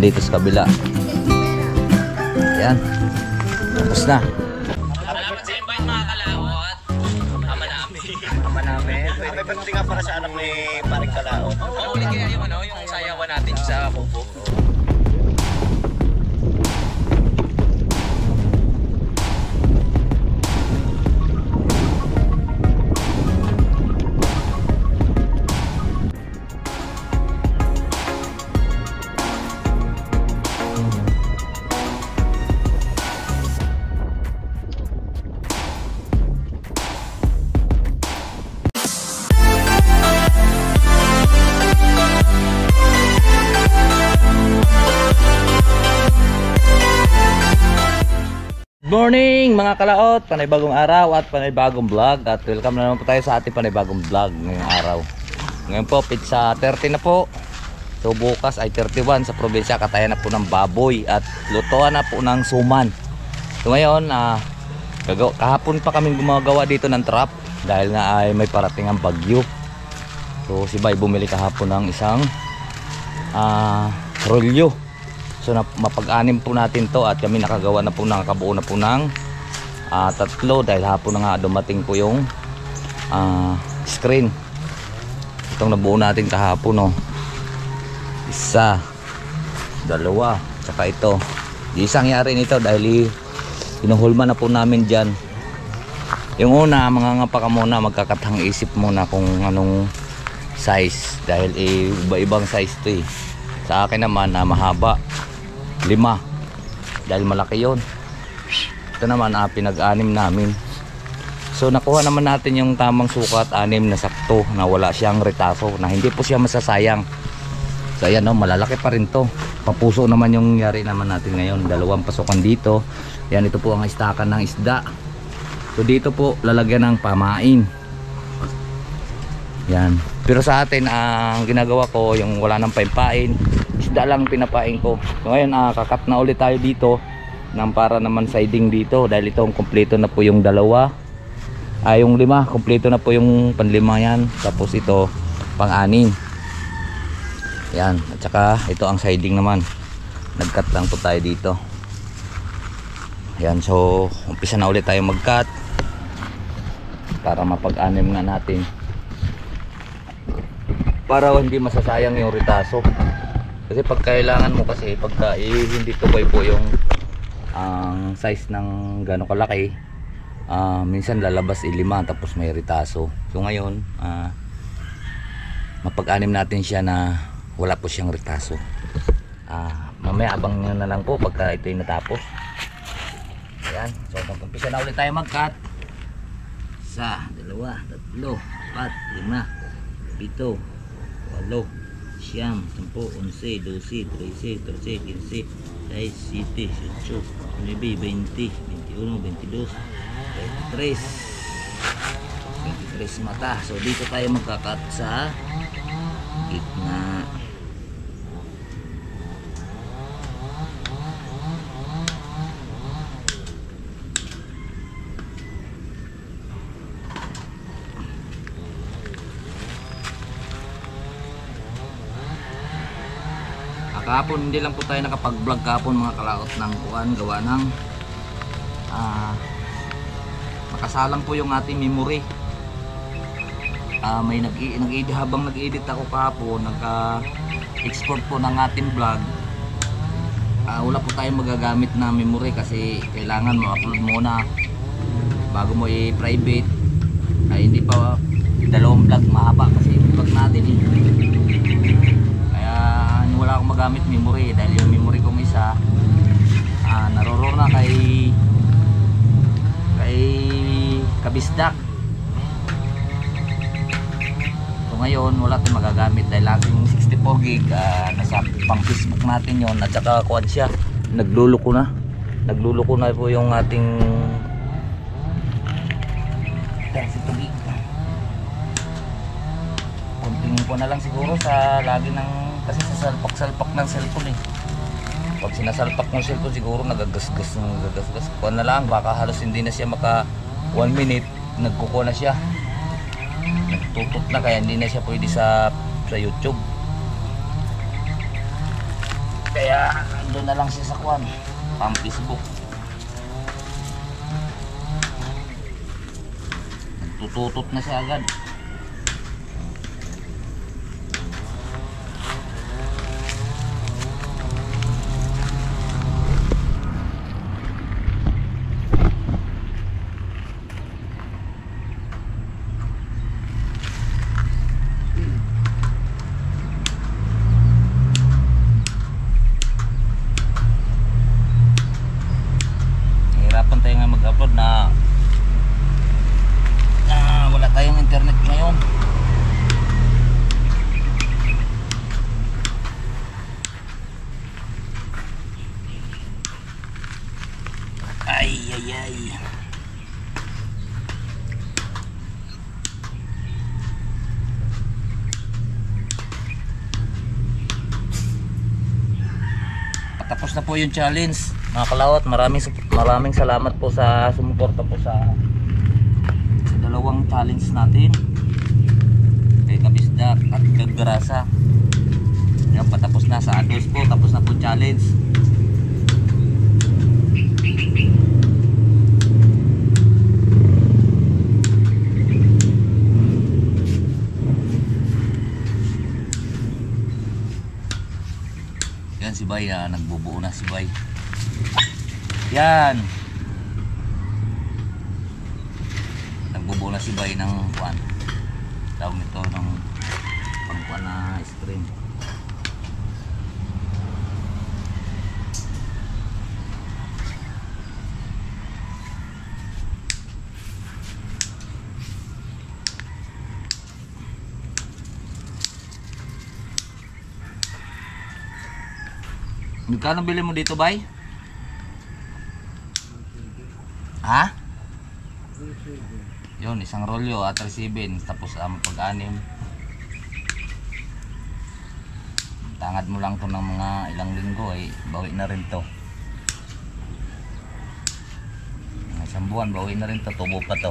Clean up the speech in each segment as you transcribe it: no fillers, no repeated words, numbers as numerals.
dito sa kabila. Yan. Tapos na. Salamat sa invite mga kalawot. Ama namin. May birthday nga para sa anak ni Paring Kalawot. Ulit kaya yung sayawan natin sa kubo. Good morning mga kalaot, panibagong araw at panibagong vlog. At welcome na naman po tayo sa ating panibagong vlog ngayong araw. Ngayon po, pizza 30 na po. So bukas ay 31 sa probinsya. Katayan na po ng baboy at lutuan na po ng suman. So ngayon, kahapon pa kaming gumagawa dito ng trap dahil nga ay may parating ang bagyo. So si Bay bumili kahapon ng isang rolyo. So mapag-anim po natin to at kami nakagawa na po, nakabuo na po ng tatlo dahil hapon na nga dumating po yung screen. Itong nabuo natin kahapon, isa, dalawa, tsaka ito. Isang yari nito dahil hinuhulma na po namin dyan. Yung una, mangangapa ka muna, magkakatang isip muna kung anong size dahil iba-ibang size to eh. Sa akin naman na mahaba 5 dahil malaki yon. Ito naman pinag-anim namin. So nakuha naman natin yung tamang sukat, 6 na sakto, na wala siyang retaso, na hindi po siya masasayang. So ayan, malalaki pa rin to. Papuso naman yung yari naman natin ngayon. 2 pasukan dito. Yan, ito po ang istakan ng isda. So dito po lalagyan ng pamain. Yan. Pero sa atin ang ginagawa ko, yung wala nang pampain, isda lang pinapain ko. So ngayon kakat na ulit tayo dito ng para naman siding dito dahil itong kompleto na po yung 2. Yung 5, kompleto na po yung panlima yan. Tapos ito pang-6. Yan, at saka ito ang siding naman. Nag-cut lang po tayo dito. Yan, so umpisa na ulit tayo mag-cut para mapag-anim nga natin, para hindi masasayang yung retaso. Kasi pag kailangan mo, kasi pagka hindi tubay po yung size ng gano'ng kalaki, minsan lalabas 5 tapos may retaso. So ngayon mapag-anim natin siya na wala po siyang retaso. Mamaya abang nyo na lang po pagka ito yung natapos. Ayan, so umpisa na ulit tayo mag-cut. 1, 2, 3, 4, 5, 7, 8, 9, 10, 11, 12, 13, 14, 15, 16, 17, 18, 19, 20, 21, 22, 23 mata. So dito tayo magkakat sa gitna. Kahapon hindi lang po tayo nakapag-vlog kahapon mga kalaot ng kuan, gawa ng makasalang po yung ating memory. May habang nag-edit ako kahapon, nagka-export po ng ating vlog. Wala po tayong magagamit na memory kasi kailangan mo upload muna bago mo i-private. Hindi pa 2 vlog, mahaba kasi yung vlog natin wala akong magamit memory dahil yung memory kong isa naroroon na kay Kabisdak. So ngayon wala tayong magagamit dahil ating 64 gig nasa pang Facebook natin yon, at saka kuwan siya, nagluluko na po yung ating 32 gig. Kuntingin ko na lang siguro sa lagi ng, kasi sa salpak-salpak ng cellphone pag sinasalpak ng cellphone siguro nagagasgas kuha na lang, baka halos hindi na siya maka 1 minute, nagkukuha na siya, nagtutot na, kaya hindi na siya pwede sa YouTube. Kaya Kaya doon na lang siya sa kwan, pang Facebook. Nagtututot na siya agad. Hirapan tayo nga mag-upload na wala tayong internet ngayon. Ay ay ay. Patapos na po yung challenge mga kalawat. Maraming salamat po sa sumuporta po sa dalawang challenge natin kay Kabisda at Kaggarasa. Yan, patapos na sa Ados po, tapos na po challenge. Yan si Bay, nagbubuo na si Bay. Yan, nagbubuo na si Bay ng kuan, tawag nito ng pangkuan na screen. Magkano bili mo dito, Bay? Ha? Yun, isang rolyo at 3.7. Tapos pag-anim, tangad mo lang to ng mga ilang linggo ay bawi na rin to. Mga isang buwan bawi na rin to, tubo pa to.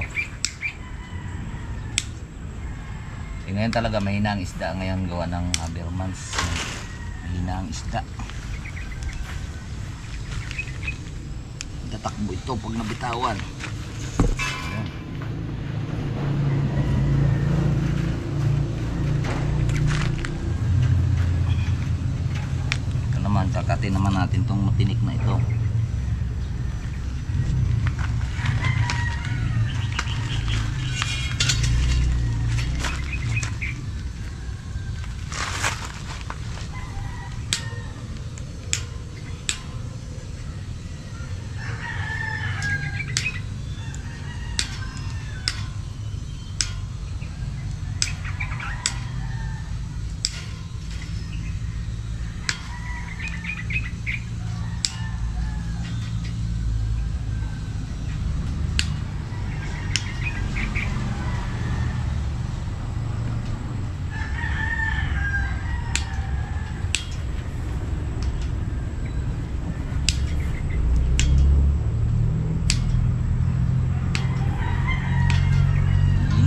Ngayon talaga mahina ang isda ngayon, gawa ng Habermans. Mahina ang isda. Tatakbo ito pag nabitawan. Ayan. Ito naman, kakatin naman natin itong matinik na ito.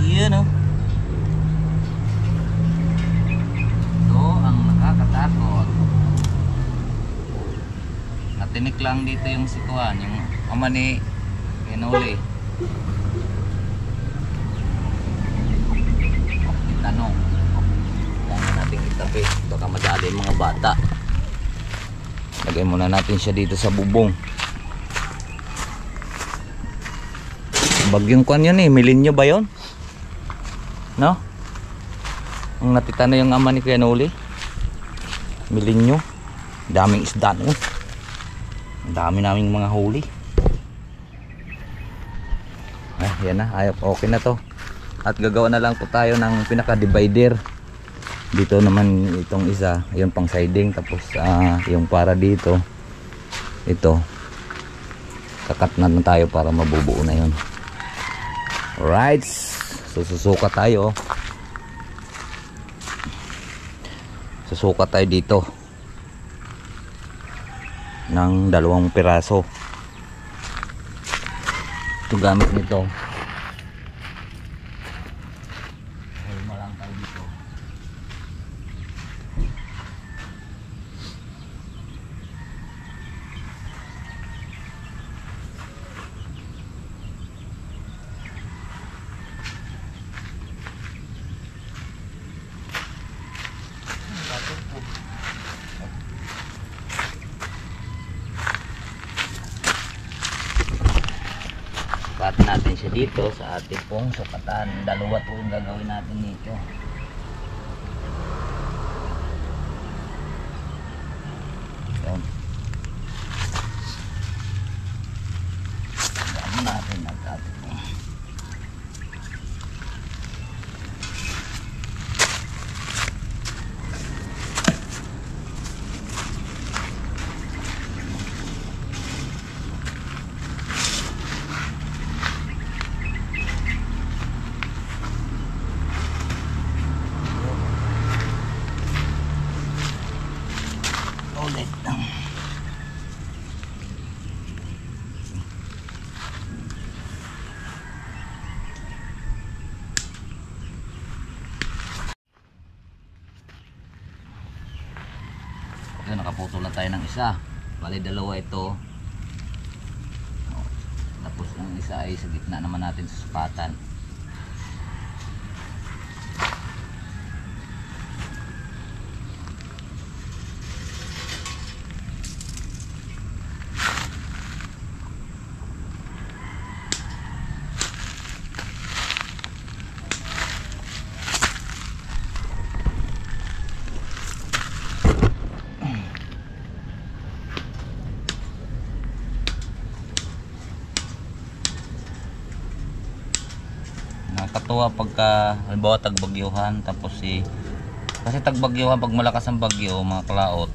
Yan o. Ito ang nakakatakot. Natinik lang dito yung sikuan, yung ama ni Kenoli. Itanong. Kaya natin itabi. Baka madali yung mga bata. Lagay muna natin siya dito sa bubong. Bagyong kwan yun eh. Milinyo ba yun? No? Ang natita na yung ama ni Kuya Noli. Milinyo. Daming isda no. Ang dami naming mga huli. Yan na. Okay na to. At gagawa na lang po tayo ng pinaka-divider. Dito naman itong isa. Yung pang siding. Tapos yung para dito. Ito. Kakat na tayo para mabubuo na yun. Alright. Susuka tayo. Susuka tayo dito ng 2 piraso. Ito gamit nito. Hulma lang tayo dito. sukat natin siya dito sa ating pong sukatan. Dalawa po yung gagawin natin dito. Yan. Gawin natin ang ating pong ulit lang. Ito, nakaputol na tayo ng isa. Bali dalawa ito. Tapos ang isa ay sa gitna naman natin sa sukatan. Nakakatuwa pagka halimbawa tagbagyuhan, tapos kasi tagbagyuhan pag malakas ang bagyo mga kalaot,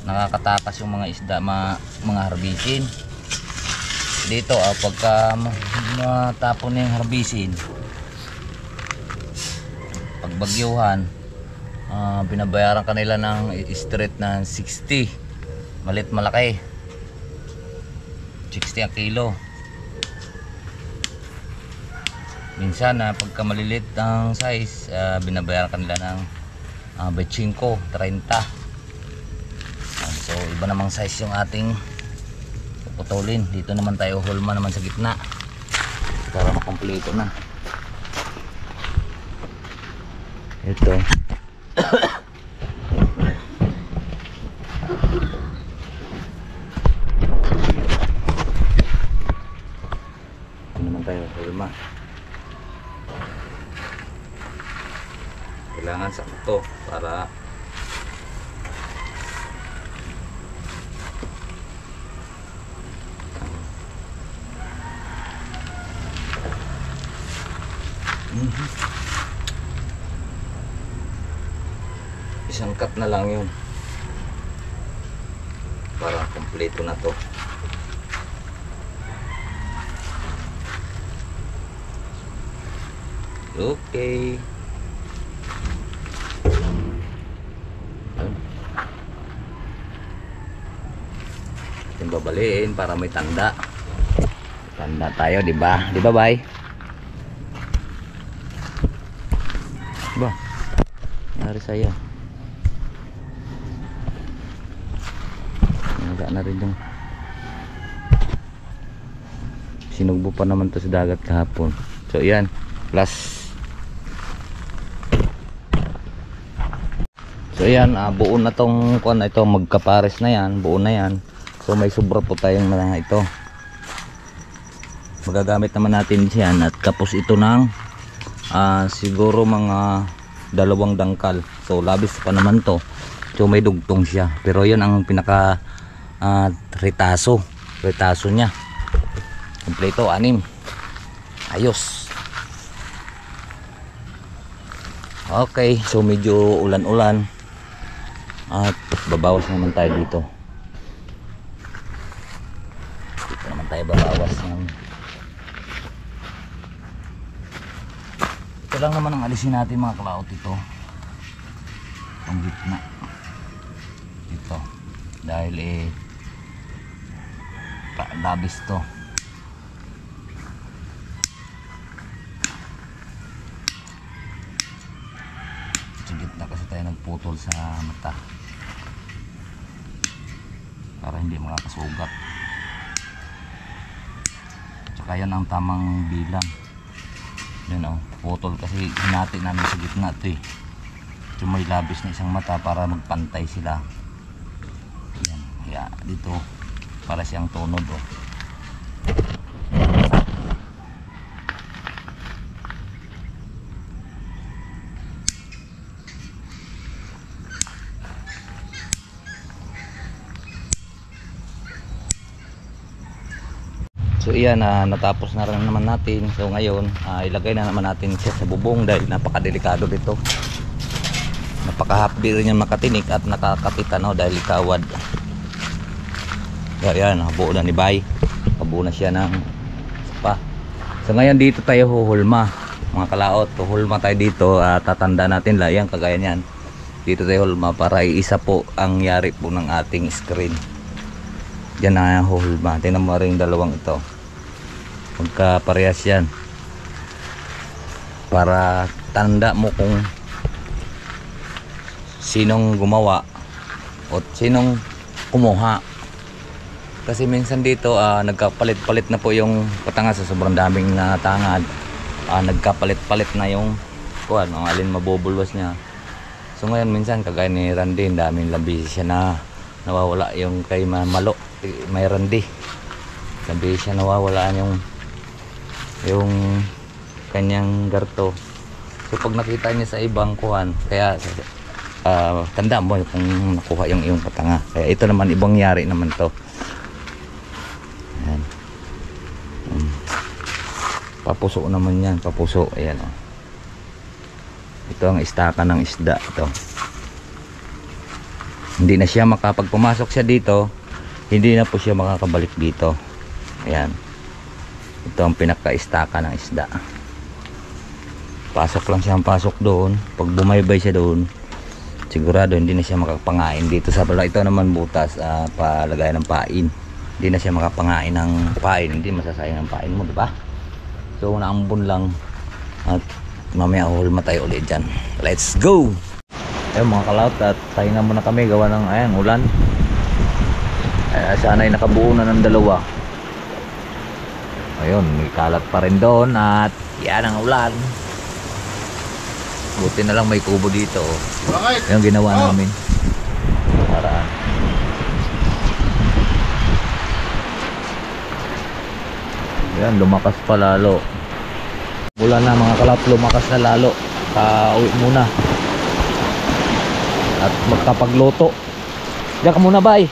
nakakatakas yung mga isda, mga harbisin dito. Pagka matapon na yung harbisin pag bagyuhan, binabayaran kanila ng street na 60, malit malaki 60 ang kilo. Minsan pagka malilit ang size, binabayaran kanila ng 25, 30. So iba namang size yung ating puputulin. Dito naman tayo hulma naman sa gitna para makompleto na. Ito. Ito naman tayo hulma. Kailangan sakto para isang cut na lang yun para kompleto na to. Okay. Ating babaliin para may tanda. Tanda tayo, di ba? Di ba, bay? Ba? Nari sa'yo. Naga na rin yung sinugbo pa naman to sa dagat kahapon. So, yan. Plus so yan, buo na tong kuan na ito, magkapares na yan, buo na yan. So may sobra po tayong mga ito. Magagamit naman natin yan at kapos ito ng siguro mga 2 dangkal. So labis pa naman to. So may dugtong siya. Pero yun ang pinaka retaso niya. Kompleto, 6. Ayos. Okay, so medyo ulan-ulan. At babawas naman tayo dito. Dito naman tayo babawas ng... Ito lang naman ang alisin natin mga kalaot, ito. Ang gitna. Ito. Dahil labis to. Sa gitna kasi tayo nagputol sa mata. Para hindi makakasugat. Tsaka yan ang tamang bilang. Yan putol kasi hinati namin sa gitna ito eh. So may labis na isang mata para magpantay sila. Yan, kaya dito para siyang tunod So iyan, natapos na rin naman natin. So ngayon, ilagay na naman natin siya sa bubong dahil napakadelikado dito. Napakahapdi rin yan makatinik at nakakapitan dahil kawad. Ayan, habuo na ni Bay. Habuo na siya ng sapa. So ngayon dito tayo huhulma. Mga kalaot, huhulma tayo dito. Tatanda natin lang yan, kagaya niyan. Dito tayo hulma para iisa po ang yari po ng ating screen. Diyan na huhulma. Tingnan mo rin yung dalawang ito. Magkaparehas yan. Para tanda mo kung sinong gumawa o sinong kumuha. Kasi minsan dito nagkapalit-palit na po yung patanga sa sobrang daming tangad. Nagkapalit-palit na yung alin mabubulwas niya. So ngayon minsan kagaya ni Randy, daming labisi siya na nawawala yung kay Malo. May Randy, sabi siya nawawalaan yung kanyang garto. So pag nakita niya sa ibang kuhan, kaya tanda mo kung nakuha yung iyong patanga. Kaya ito naman ibang yari naman to. Ayan. Papuso naman yan, papuso. Ayan o. Ito ang istaka ng isda ito. Hindi na siya makapagpumasok siya dito. Hindi na po siya makakabalik dito. Ayan. Ito ang pinaka-istaka ng isda. Pasok lang siya ang pasok doon. Pag bumaybay siya doon, sigurado hindi na siya makapangain dito sa bala. Ito naman butas, palagay ng pain. Hindi na siya makapangain ng pain. Hindi masasayang ang pain mo, diba? So naambon lang. At mamaya hulma tayo ulit dyan. Let's go! Ayun mga kalaot, at tayo na muna kami gawa ng ulan. Sana'y nakabuo na ng dalawa. Ayun, may kalat pa rin doon at yan ang ulan. Buti na lang may kubo dito. Yung ginawa namin. Paraan. Yan, lumakas pa lalo. Mula na mga kalap, lumakas na lalo. Uwi muna. At magkapagluto. Diyan ka muna, Bay.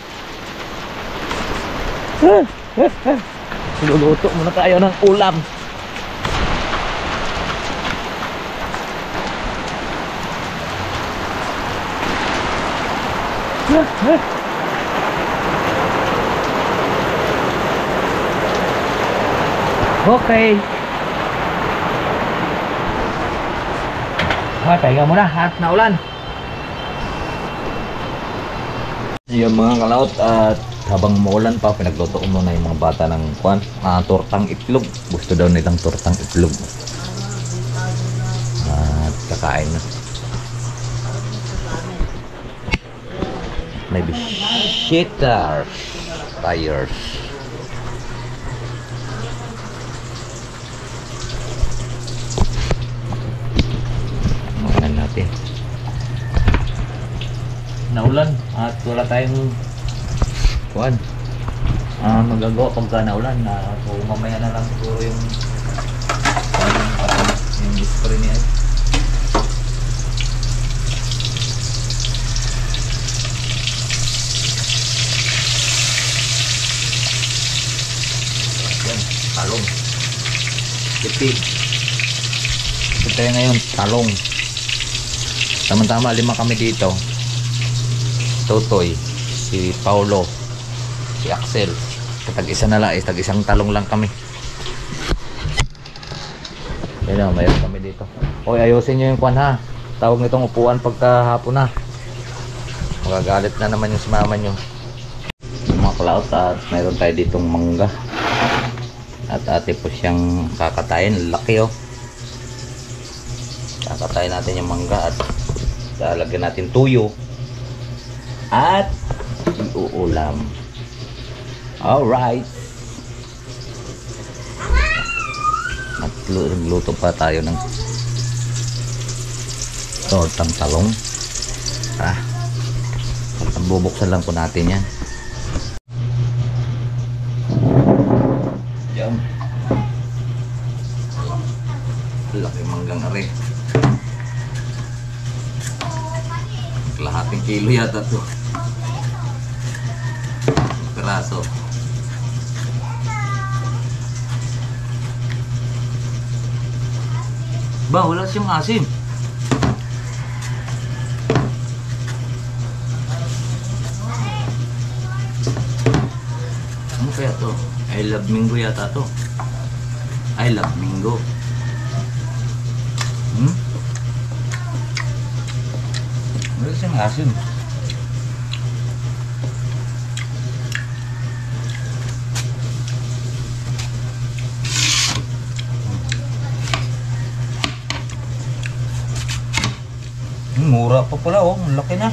Luluto muna tayo ng ulam. Okay. Pahinga muna at naulan. Yung mga kalaot, at habang maulan pa, pinagluto ko muna yung mga bata ng tortang itlog. Gusto daw nilang tortang itlog. At kakain na. Maybe shitters, tires. Makan natin. Naulan at wala tayong magagawa pagka naulan. So mamaya na lang siguro yung spray niya. Yan, talong. Tipid. Ito tayo ngayon, talong. Tama-tama 5 kami dito. Totoy, si Paulo, si Axel. Tag-isa na lang, tag-isang talong lang kami. Yan o, mayroon kami dito. Oy, ayusin nyo yung kwan ha. Tawag nitong upuan pagkahapon na. Magagalit na naman yung sumama nyo. Mga cloud, at mayroon tayo ditong mangga. At ate po siyang kakatayin. Laki o. Kakatayin natin yung mangga at lalagyan natin tuyo. At iuulam. Alright. At luto pa tayo ng tortang talong. At bubuksan lang po natin yan. Yan. Laki manggang are. Kalahating kilo yata to. Peraso. Ba, wala siyang asim. Ano kaya to? I love Mingo yata to. I love Mingo. Wala siyang asim. Mura pa pala oh, ang laki na.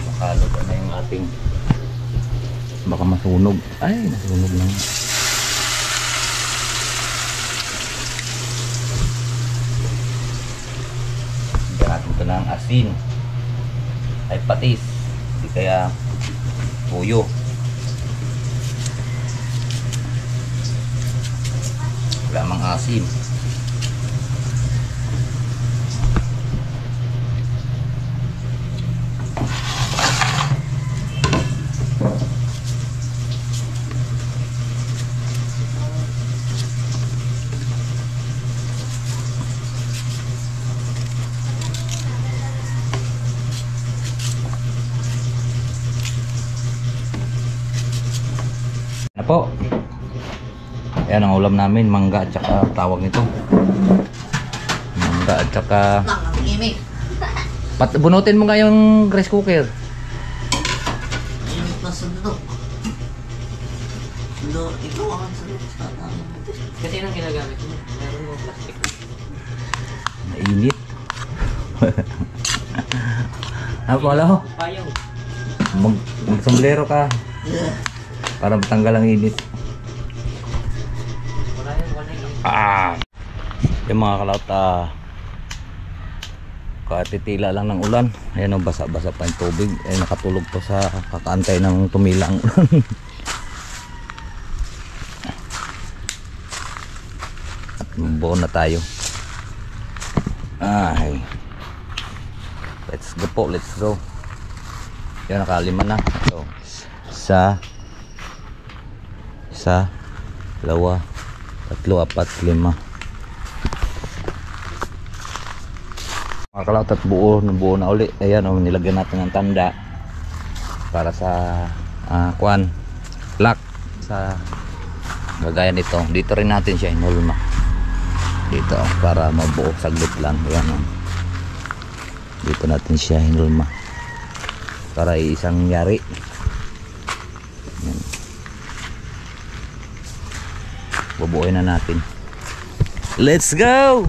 Makalo na yung ating, baka masunog. Ay, nasunog lang. Ito na ang asin ay patis, di kaya tuyo. Wala mang asin. Po. Ayan ang ulam namin, mangga at saka tawag nito. Mangga at saka bunutin mo nga yung rice cooker. Init na sundok. Ikaw ang sundok. Kasi yun ang ginagamit mo. Meron mo plastic. Mainit. Ano po alam? Payaw. Mag-sombrero ka. Para matanggal ang init. Yung mga kalaot, katitila lang ng ulan. Ayan o, basa-basa pa yung tubig. Ay, nakatulog pa sa kakaantay ng tumila ang ulan. At buo na tayo. Ay, let's go po, let's go. Yan, nakalima na. So, isa, dalawa, tatlo, apat, lima. Mga kalaot, at buo na uli. Ayan o, nilagyan natin ng tanda para sa kuan, lock sa gagaya nito. Dito rin natin siya inulma dito para mabuo, saglit lang. Ayan o, dito natin siya inulma para isang yari. Ayan. Bubuoy na natin. Let's go!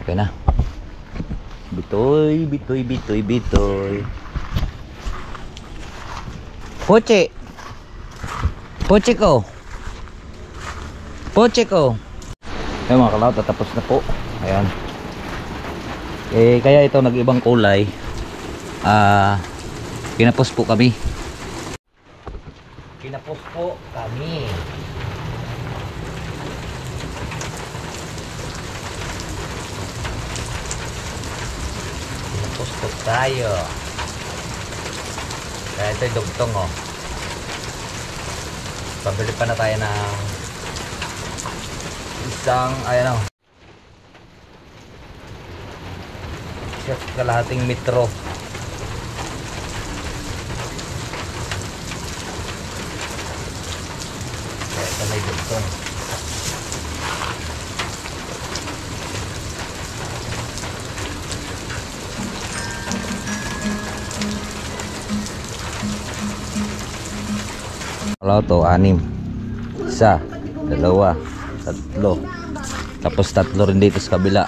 Okay na. Bitoy, bitoy, bitoy, bitoy. Poche. Poche ko. Poche ko. Ayan mga kalawot, tatapos na po. Ayan. Kaya ito nag-ibang kulay. Kinapos po kami. Kinapos po kami. Kinapos po tayo. Kaya ito'y dugtong oh. Pabili pa na tayo ng isang, ayan o. Kalahating metro. Kaya ito may dugtong. Wala to, 6. 1, 2, 3. Tapos 3 rin dito sa kabila.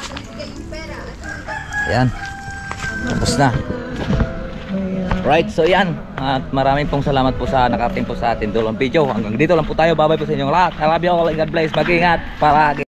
Ayan. Tapos na. Right, so yan. At maraming pong salamat po sa nakating po sa atin doon ang video. Hanggang dito lang po tayo. Bye bye po sa inyong lahat. I love you all and God bless. Mag-ingat. Palagi.